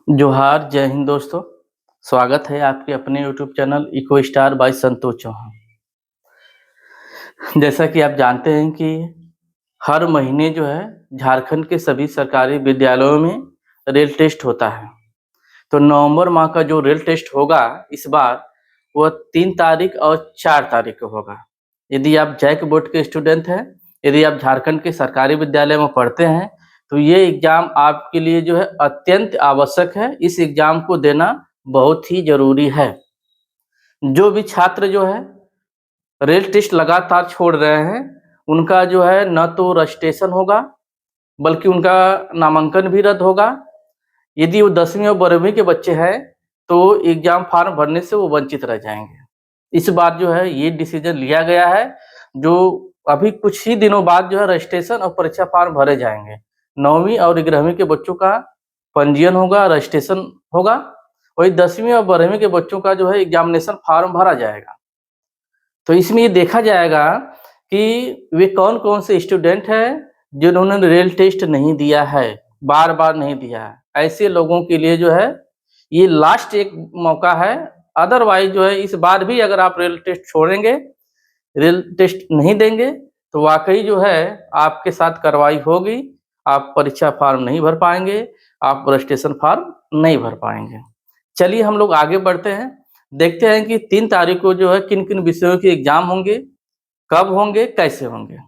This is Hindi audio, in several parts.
जोहार, जय हिंद दोस्तों। स्वागत है आपके अपने YouTube channel Eco Star by Santosh Chauhan. जैसा कि आप जानते हैं कि हर महीने जो है झारखंड के सभी सरकारी विद्यालयों में रेल टेस्ट होता है। तो नवंबर माह का जो रेल टेस्ट होगा इस बार वह 3 तारीख और 4 तारीख को होगा। यदि आप जैक बोर्ड के स्टूडेंट हैं, यदि आप झारखंड के सरकारी विद्यालय में पढ़ते हैं, तो ये एग्ज़ाम आपके लिए जो है अत्यंत आवश्यक है। इस एग्ज़ाम को देना बहुत ही ज़रूरी है। जो भी छात्र जो है रेल टेस्ट लगातार छोड़ रहे हैं, उनका जो है न तो रजिस्ट्रेशन होगा, बल्कि उनका नामांकन भी रद्द होगा। यदि वो 10वीं और 12वीं के बच्चे हैं, तो एग्ज़ाम फॉर्म भरने से वो वंचित रह जाएँगे। इस बार जो है ये डिसीज़न लिया गया है, जो अभी कुछ ही दिनों बाद जो है रजिस्ट्रेशन और परीक्षा फॉर्म भरे जाएँगे। 9वीं और 11वीं के बच्चों का पंजीयन होगा, रजिस्ट्रेशन होगा, वहीं 10वीं और 12वीं के बच्चों का जो है एग्ज़ामिनेशन फॉर्म भरा जाएगा। तो इसमें ये देखा जाएगा कि वे कौन-कौन से स्टूडेंट हैं जिन्होंने रेल टेस्ट नहीं दिया है, बार-बार नहीं दिया है। ऐसे लोगों के लिए जो है ये लास्ट एक मौका है। अदरवाइज़ जो है इस बार भी अगर आप रेल टेस्ट छोड़ेंगे, रेल टेस्ट नहीं देंगे, तो वाक़ई जो है आपके साथ कार्रवाई होगी। आप परीक्षा फॉर्म नहीं भर पाएँगे, आप रजिस्ट्रेशन फॉर्म नहीं भर पाएँगे। चलिए हम लोग आगे बढ़ते हैं, देखते हैं कि 3 तारीख को जो है किन-किन विषयों के एग्ज़ाम होंगे, कब होंगे, कैसे होंगे?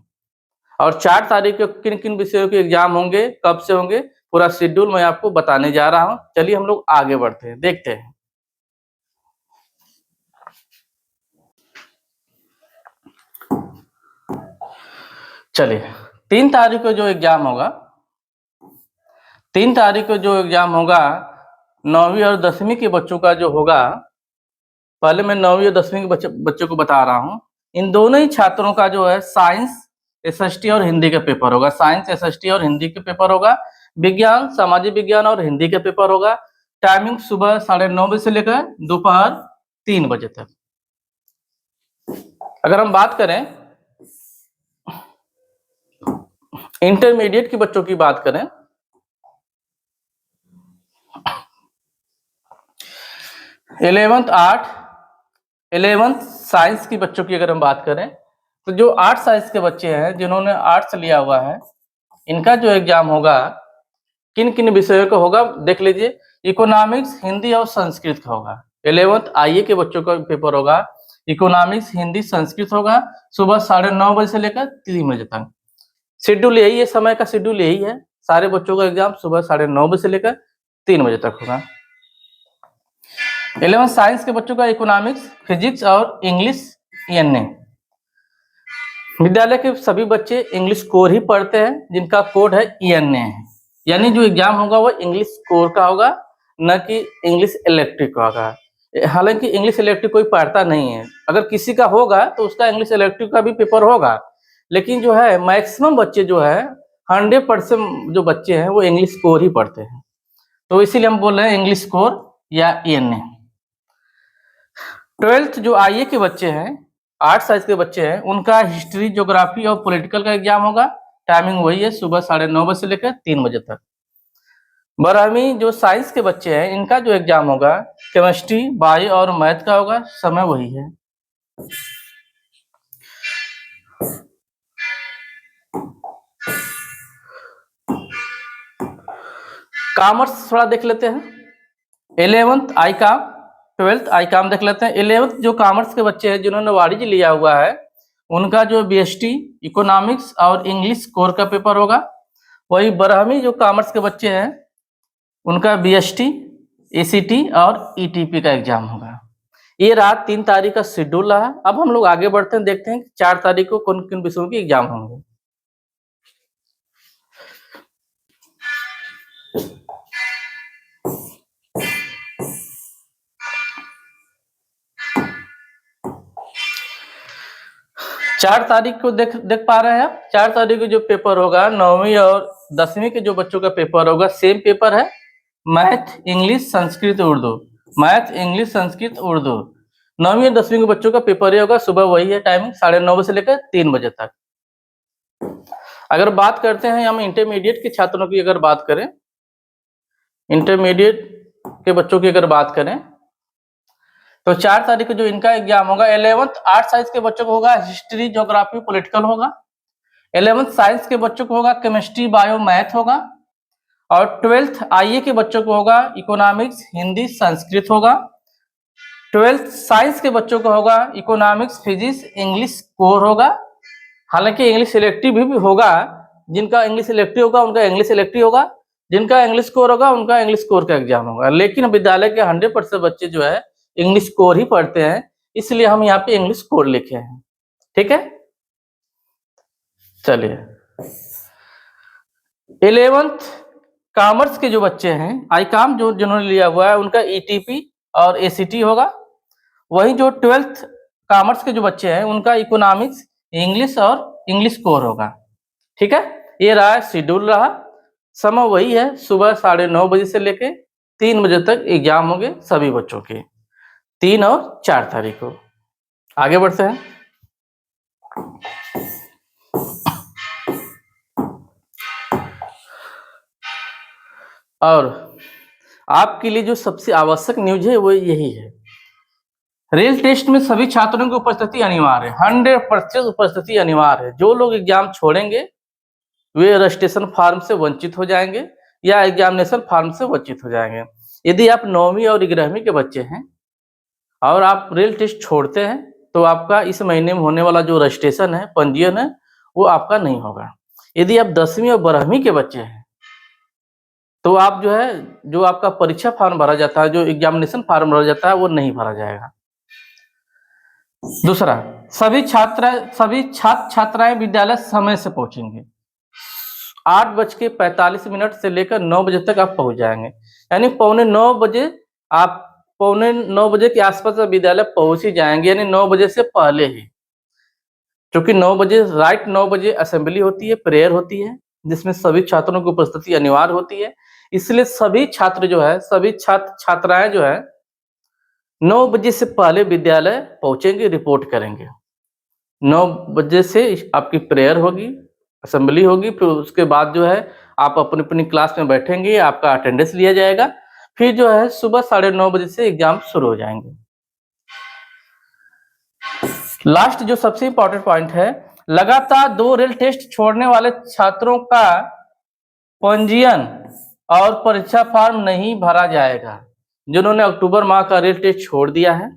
और 4 तारीख को किन-किन विषयों के एग्ज़ाम होंगे, कब से होंगे, पूरा शेड्यूल मैं आपको बताने जा रहा हूँ। चलिए हम लोग आगे बढ़ते हैं, देखते हैं। चलिए, 3 तारीख को जो एग्ज़ाम होगा 3 तारीख को जो एग्ज़ाम होगा, 9वीं और 10वीं के बच्चों का जो होगा, पहले मैं 9वीं और 10वीं के बच्चों को बता रहा हूँ। इन दोनों ही छात्रों का जो है साइंस, एसएसटी और हिंदी का पेपर होगा। साइंस, एसएसटी और हिंदी का पेपर होगा। विज्ञान, सामाजिक विज्ञान और हिंदी का पेपर होगा। टाइमिंग सुबह 9:30 बजे से लेकर दोपहर 3 बजे तक। अगर हम बात करें इंटरमीडिएट के बच्चों की बात करें, 11th आर्ट 11th साइंस के बच्चों की अगर हम बात करें, तो जो आर्ट साइंस के बच्चे हैं जिन्होंने आर्ट्स लिया हुआ है, इनका जो एग्ज़ाम होगा, किन-किन विषयों का होगा देख लीजिए। इकोनॉमिक्स, हिंदी और संस्कृत का होगा। 11th आईए के बच्चों का पेपर होगा। इकोनॉमिक्स, हिंदी, संस्कृत होगा। सुबह 9:30 बजे से लेकर 3 बजे तक। शेड्यूल यही है, समय का शेड्यूल यही है। सारे बच्चों का एग्ज़ाम सुबह 9:30 बजे से लेकर 3 बजे तक होगा। 11th साइंस के बच्चों का इकोनॉमिक्स, फिजिक्स और इंग्लिश ईएनए। विद्यालय के सभी बच्चे इंग्लिश कोर ही पढ़ते हैं, जिनका कोड है ईएनए है। यानी जो एग्ज़ाम होगा वो इंग्लिश कोर का होगा, न कि इंग्लिश इलेक्टिव का होगा। हालाँकि इंग्लिश इलेक्टिव कोई पढ़ता नहीं है। अगर किसी का होगा तो उसका इंग्लिश इलेक्टिव का भी पेपर होगा। लेकिन जो है मैक्सिमम बच्चे जो है 100% जो बच्चे हैं वो इंग्लिश कोर ही पढ़ते हैं। तो इसीलिए हम बोल रहे हैं इंग्लिश कोर या ईएनए। 12th जो आईए के बच्चे हैं, आर्ट साइंस के बच्चे हैं, उनका हिस्ट्री, ज्योग्राफी और पॉलिटिकल का एग्ज़ाम होगा। टाइमिंग वही है, सुबह 9:30 बजे से लेकर 3 बजे तक। 12वीं जो साइंस के बच्चे हैं, इनका जो एग्ज़ाम होगा, केमिस्ट्री, बायो और मैथ का होगा। समय वही है। कॉमर्स थोड़ा देख लेते हैं। 11th आईकॉम, 12th आईकॉम देख लेते हैं। 11th जो कॉमर्स के बच्चे हैं जिन्होंने वाणिज्य लिया हुआ है, उनका जो बीएसटी, इकोनॉमिक्स और इंग्लिश कोर का पेपर होगा। वही 12वीं जो कॉमर्स के बच्चे हैं, उनका बीएसटी, एसीटी और ईटीपी का एग्ज़ाम होगा। ये रहा 3 तारीख का शेड्यूल रहा। अब हम लोग आगे बढ़ते हैं, देखते हैं कि 4 तारीख को किन-किन विषयों के एग्ज़ाम होंगे। चार तारीख को देख देख पा रहे हैं आप। 4 तारीख को जो पेपर होगा, 9वीं और 10वीं के जो बच्चों का पेपर होगा, सेम पेपर है। Math, English, Sanskrit, Urdu. Math, English, Sanskrit, Urdu. 9वीं और 10वीं के बच्चों का पेपर ही होगा। सुबह वही है, टाइमिंग 9:30 बजे से लेकर 3 बजे तक। अगर बात करते हैं हम इंटरमीडिएट के छात्रों की, अगर बात करें, इंटरमीडिएट के बच्चों की अगर बात करें तो 4 तारीख को जो इनका एग्जाम होगा 11th आर्ट साइंस के बच्चों को होगा हिस्ट्री, ज्योग्राफी, पॉलिटिकल होगा। 11th साइंस के बच्चों को होगा केमिस्ट्री, बायो, मैथ होगा। और 12th आईए के बच्चों को होगा इकोनॉमिक्स, हिंदी, संस्कृत होगा। 12th साइंस के बच्चों को होगा इकोनॉमिक्स, फिजिक्स, इंग्लिश कोर होगा। हालांकि इंग्लिश सिलेक्टिव भी होगा, जिनका इंग्लिश सिलेक्टिव होगा उनका इंग्लिश सिलेक्टिव होगा, जिनका इंग्लिश कोर होगा उनका इंग्लिश कोर का एग्जाम होगा। लेकिन विद्यालय के 100% बच्चे जो है इंग्लिश कोर ही पढ़ते हैं, इसलिए हम यहाँ पे इंग्लिश कोर लिखे हैं। ठीक है, चलिए 11th कॉमर्स के जो बच्चे हैं, आईकॉम जो जिन्होंने लिया हुआ है उनका ईटीपी और एसीटी होगा। वही जो 12th कॉमर्स के जो बच्चे हैं उनका इकोनॉमिक्स, इंग्लिश और इंग्लिश कोर होगा। ठीक है, ये रहा शेड्यूल रहा। समय वही है, सुबह 9:30 बजे से लेके 3 बजे तक एग्जाम होंगे सभी बच्चों के, 3 और 4 तारीख को। आगे बढ़ते हैं। और आपके लिए जो सबसे आवश्यक न्यूज है वो यही है, रेल टेस्ट में सभी छात्रों की उपस्थिति अनिवार्य है। 100% उपस्थिति अनिवार्य है। जो लोग एग्जाम छोड़ेंगे वे रजिस्ट्रेशन फॉर्म से वंचित हो जाएंगे या एग्जामिनेशन फॉर्म से वंचित हो जाएंगे। यदि आप 9वीं और 11वीं के बच्चे हैं और आप रेल टेस्ट छोड़ते हैं तो आपका इस महीने में होने वाला जो रजिस्ट्रेशन है, पंजीयन है, वो आपका नहीं होगा। यदि आप 10वीं और 12वीं के बच्चे हैं तो आप जो है, जो आपका परीक्षा फॉर्म भरा जाता है, जो एग्जामिनेशन फॉर्म भरा जाता है, वो नहीं भरा जाएगा। दूसरा, सभी छात्र छात्राएं विद्यालय समय से पहुंचेंगे। 8:45 से लेकर 9 बजे तक आप पहुंच जाएंगे, यानी पौने 9 बजे आप पौने 9 बजे के आसपास विद्यालय पहुंच ही जाएंगे, यानी 9 बजे से पहले ही। क्योंकि 9 बजे राइट 9 बजे असेंबली होती है, प्रेयर होती है, जिसमें सभी छात्रों की उपस्थिति अनिवार्य होती है। इसलिए सभी छात्र जो है, सभी छात्राएं जो है 9 बजे से पहले विद्यालय पहुंचेंगे, रिपोर्ट करेंगे। 9 बजे से आपकी प्रेयर होगी, असेंबली होगी, फिर उसके बाद जो है आप अपनी अपनी क्लास में बैठेंगे, आपका अटेंडेंस लिया जाएगा, फिर जो है सुबह 9:30 बजे से एग्जाम शुरू हो जाएंगे। लास्ट जो सबसे इंपॉर्टेंट पॉइंट है, लगातार 2 रेल टेस्ट छोड़ने वाले छात्रों का पंजीयन और परीक्षा फॉर्म नहीं भरा जाएगा। जिन्होंने अक्टूबर माह का रेल टेस्ट छोड़ दिया है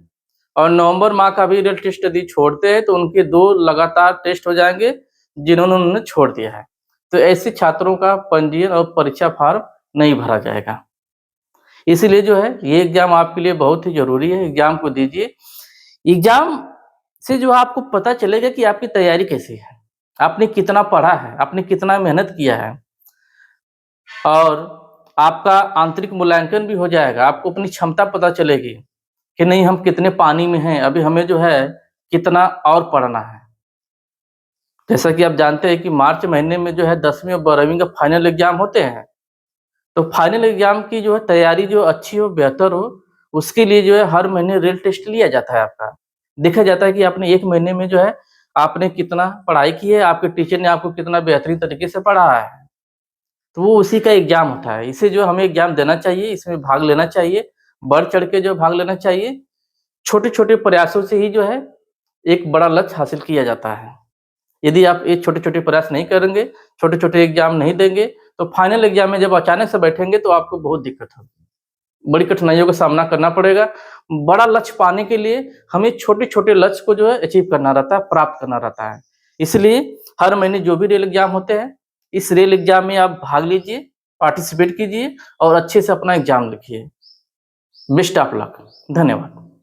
और नवंबर माह का भी रेल टेस्ट यदि छोड़ते हैं तो उनके 2 लगातार टेस्ट हो जाएंगे जिन्होंने उन्होंने छोड़ दिया है। तो ऐसे छात्रों का पंजीयन और परीक्षा फॉर्म नहीं भरा जाएगा। इसीलिए जो है ये एग्जाम आपके लिए बहुत ही जरूरी है, एग्जाम को दीजिए। एग्जाम से जो आपको पता चलेगा कि आपकी तैयारी कैसी है, आपने कितना पढ़ा है, आपने कितना मेहनत किया है, और आपका आंतरिक मूल्यांकन भी हो जाएगा। आपको अपनी क्षमता पता चलेगी कि नहीं हम कितने पानी में हैं, अभी हमें जो है कितना और पढ़ना है। जैसा कि आप जानते हैं कि मार्च महीने में जो है 10वीं और 12वीं का फाइनल एग्जाम होते हैं। तो फाइनल एग्जाम की जो है तैयारी जो अच्छी हो, बेहतर हो, उसके लिए जो है हर महीने रेल टेस्ट लिया जाता है आपका। देखा जाता है कि आपने 1 महीने में जो है आपने कितना पढ़ाई की है, आपके टीचर ने आपको कितना बेहतरीन तरीके से पढ़ाया है। तो वो उसी का एग्जाम होता है। इसे जो हमें एग्जाम देना चाहिए, इसमें भाग लेना चाहिए, बढ़ चढ़ के जो भाग लेना चाहिए। छोटे-छोटे प्रयासों से ही जो है एक बड़ा लक्ष्य हासिल किया जाता है। यदि आप ये छोटे-छोटे प्रयास नहीं करेंगे, छोटे-छोटे एग्जाम नहीं देंगे, तो फाइनल एग्जाम में जब अचानक से बैठेंगे तो आपको बहुत दिक्कत होगी। बड़ी कठिनाइयों का सामना करना पड़ेगा। बड़ा लक्ष्य पाने के लिए हमें छोटे-छोटे लक्ष्य को जो है अचीव करना रहता है, प्राप्त करना रहता है। इसलिए हर महीने जो भी रेल एग्जाम होते हैं, इस रेल एग्जाम में आप भाग लीजिए, पार्टिसिपेट कीजिए और अच्छे से अपना एग्जाम लिखिए। Best of luck. धन्यवाद।